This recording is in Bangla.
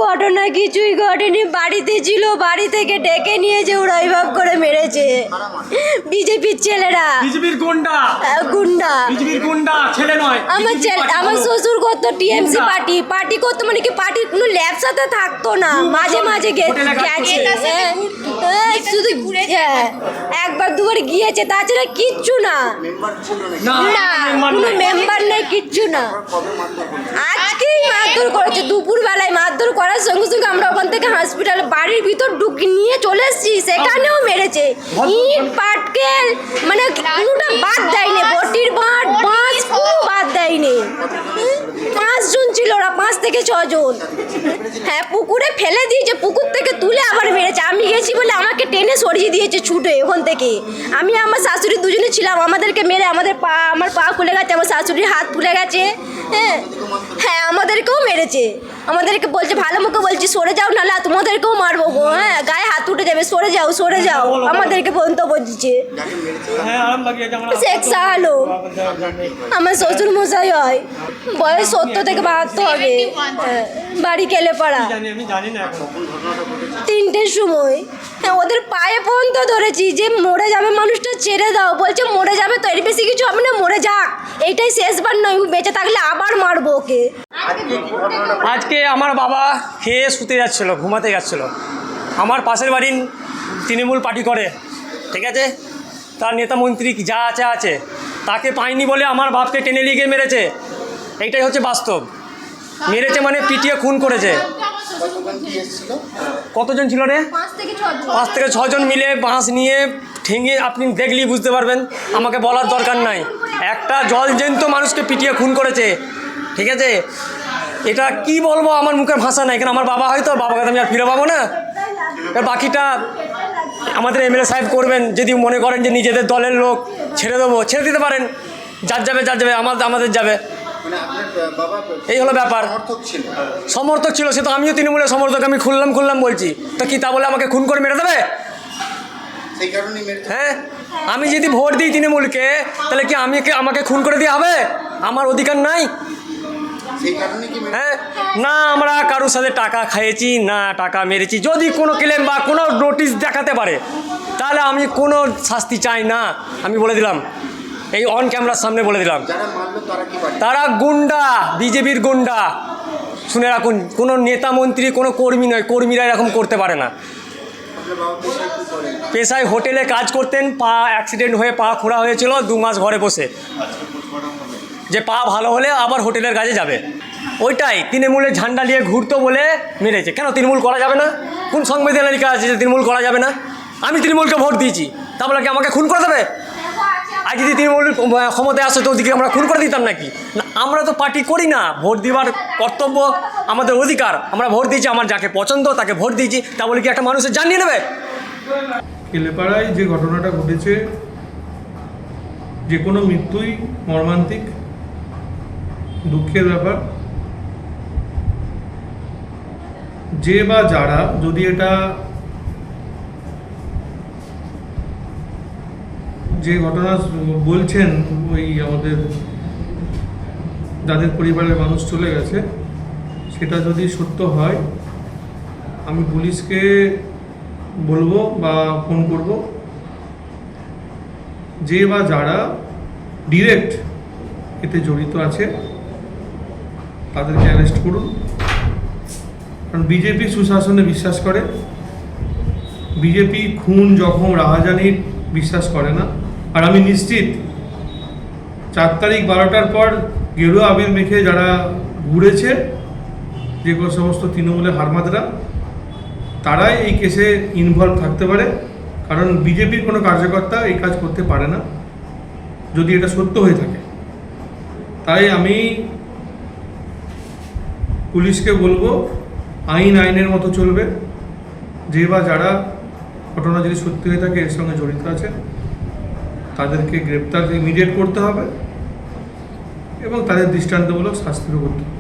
ঘটনা কিছুই ঘটেনি, বাড়িতে ছিল, বাড়ি থেকে ডেকে নিয়েছে, ওরা এইভাবে করে মেরেছে। বিজেপির ছেলেরা, বিজেপির গুন্ডা বিজেপির গুন্ডা ছেলে নয়। আমার শ্বশুর করতো টিএমসি পার্টি করতো, মানে কি পার্টির কোনো ল্যাবসাতে থাকতো না, মাঝে মাঝে গেছে, শুধু একবার দুবার গিয়েছে, তাছাড়া কিচ্ছু না, কোনো মেম্বার নেই, কিচ্ছু না। আজকেই মারধর করেছে, দুপুর বেলায় মারধর করার সঙ্গে সঙ্গে আমরা ওখান থেকে হসপিটালে বাড়ির ভিতর নিয়ে চলে এসেছি, সেখানেও মেরেছে। ইট পাটকেল মানে কোনোটা বাদ দেয়নি, বটির বাঁশ কোনো বাদ দেয়নি। 5 জন ছিল ওরা, 5 থেকে 6 জন। হ্যাঁ, পুকুরে ফেলে দিয়েছে, পুকুর থেকে তুলে আবার মেরেছে। আমি গেছি বলে আমাকে টেনে সরিয়ে দিয়েছে ছুটে ওখান থেকে। আমি আমার শাশুড়ি দুজনে ছিলাম, আমাদেরকে মেরে আমার পা খুলে গেছে, আমার শাশুড়ির হাত ফুলে গেছে। হ্যাঁ, আমাদেরকেও মেরেছে, আমাদেরকে বলছে, ভালো মুখে বলছি সরে যাও, নাহলে তোমাদেরকেও মারবো গো। হ্যাঁ, গায়ে হাত উঠে যাবে, সরে যাও, আমাদেরকে পর্যন্ত বলছে। শেখ সাহালো আমার শ্বশুর মশাই হয়, বয়স 70 থেকে 72 হবে। বাড়ি কেলে পাড়া, 3টের সময়। হ্যাঁ, ওদের পায়ে পর্যন্ত ধরেছি যে মরে যাবে মানুষটা, ছেড়ে দাও। বলছে মরে যাবে তো, এর বেশি কিছু হবে না, মরে যাক, এইটাই শেষবার নয়, বেঁচে থাকলে আবার মারবো ওকে। আজকে আমার বাবা খেয়ে শুতে যাচ্ছিল, ঘুমাতে যাচ্ছিল। আমার পাশের বাড়ির তৃণমূল পার্টি করে, ঠিক আছে, তার নেতা মন্ত্রী যা আছে তাকে পায়নি বলে আমার বাপকে টেনে লিগে মেরেছে। এইটাই হচ্ছে বাস্তব। মেরেছে মানে পিটিয়ে খুন করেছে। কতজন ছিল রে? 5 থেকে 6 জন মিলে বাঁশ নিয়ে ঠেঙে, আপনি দেখলেই বুঝতে পারবেন, আমাকে বলার দরকার নাই। একটা জলজন্ত মানুষকে পিটিয়ে খুন করেছে, ঠিক আছে। এটা কি বলবো, আমার মুখের ভাষা নাই। কেন আমার বাবা হয়তো, বাবাকে আমি আর ফিরে পাবো না। বাকিটা আমাদের এমএলএ সাহেব করবেন। যদি মনে করেন যে নিজেদের দলের লোক ছেড়ে দেবো, ছেড়ে দিতে পারেন, যার যাবে আমাদের যাবে। এই হলো ব্যাপার। সমর্থক ছিল, সে তো আমিও তৃণমূলের সমর্থক, আমি খুললাম বলছি, তো কি তা বলে আমাকে খুন করে মেরে দেবে? হ্যাঁ, আমি যদি ভোট দিই তৃণমূলকে, তাহলে কি আমাকে খুন করে দেওয়া হবে? আমার অধিকার নাই? হ্যাঁ, না আমরা কারোর সাথে টাকা খাইয়েছি, না টাকা মেরেছি। যদি কোনো ক্লেম বা কোনো নোটিশ দেখাতে পারে, তাহলে আমি কোনো শাস্তি চাই না। আমি বলে দিলাম, এই অন ক্যামেরার সামনে বলে দিলাম, তারা গুন্ডা, বিজেপির গুন্ডা। শুনে রাখুন, কোনো নেতা মন্ত্রী, কোনো কর্মী নয়, কর্মীরা এরকম করতে পারে না। পেশায় হোটেলে কাজ করতেন, পা অ্যাক্সিডেন্ট হয়ে পা খোঁড়া হয়েছিল, 2 মাস ঘরে বসে, যে পা ভালো হলে আবার হোটেলের কাজে যাবে। ওইটাই তৃণমূলের ঝান্ডা নিয়ে ঘুরতো বলে মেরেছে। কেন তৃণমূল করা যাবে না? কোন সংবিধানে লেখা আছে যে তৃণমূল করা যাবে না? আমি তৃণমূলকে ভোট দিয়েছি, তা বলে কি আমাকে খুন করে দেবে? আর যদি তৃণমূল ক্ষমতায় আসে, তো ওদিকে আমরা খুন করে দিতাম নাকি? না, আমরা তো পার্টি করি না। ভোট দেওয়ার কর্তব্য, আমাদের অধিকার। আমরা ভোট দিয়েছি, আমার যাকে পছন্দ তাকে ভোট দিয়েছি, তা বলে কি একটা মানুষের জানিয়ে নেবে? কেলেপাড়ায় যে ঘটনাটা ঘটেছে, যে কোনো মৃত্যুই মর্মান্তিক, দুঃখের ব্যাপার। যে বা যারা, যদি এটা যে ঘটনা বলছেন, ওই আমাদের যাদের পরিবারের মানুষ চলে গেছে, সেটা যদি সত্য হয়, আমি পুলিশকে বলবো বা ফোন করব, যে বা যারা ডিরেক্ট এতে জড়িত আছে তাদেরকে অ্যারেস্ট করুন। কারণ বিজেপি সুশাসনে বিশ্বাস করে, বিজেপি খুন, জখম, রাহাজানির বিশ্বাস করে না। আর আমি নিশ্চিত 4 তারিখ 12টার পর গেরুয়া আবির মেখে যারা ঘুরেছে, যে সমস্ত তৃণমূলের হারমাদরা, তারাই এই কেসে ইনভলভ থাকতে পারে। কারণ বিজেপির কোনো কার্যকর্তা এই কাজ করতে পারে না, যদি এটা সত্য হয়ে থাকে। তাই আমি পুলিশকে বলবো, আইনের মতো চলবে। যে বা যারা ঘটনা যদি সত্যি হয়ে থাকে, এর সঙ্গে জড়িত আছে, তাদেরকে গ্রেপ্তার ইমিডিয়েট করতে হবে এবং তাদের দৃষ্টান্তমূলক শাস্তিও করতে হবে।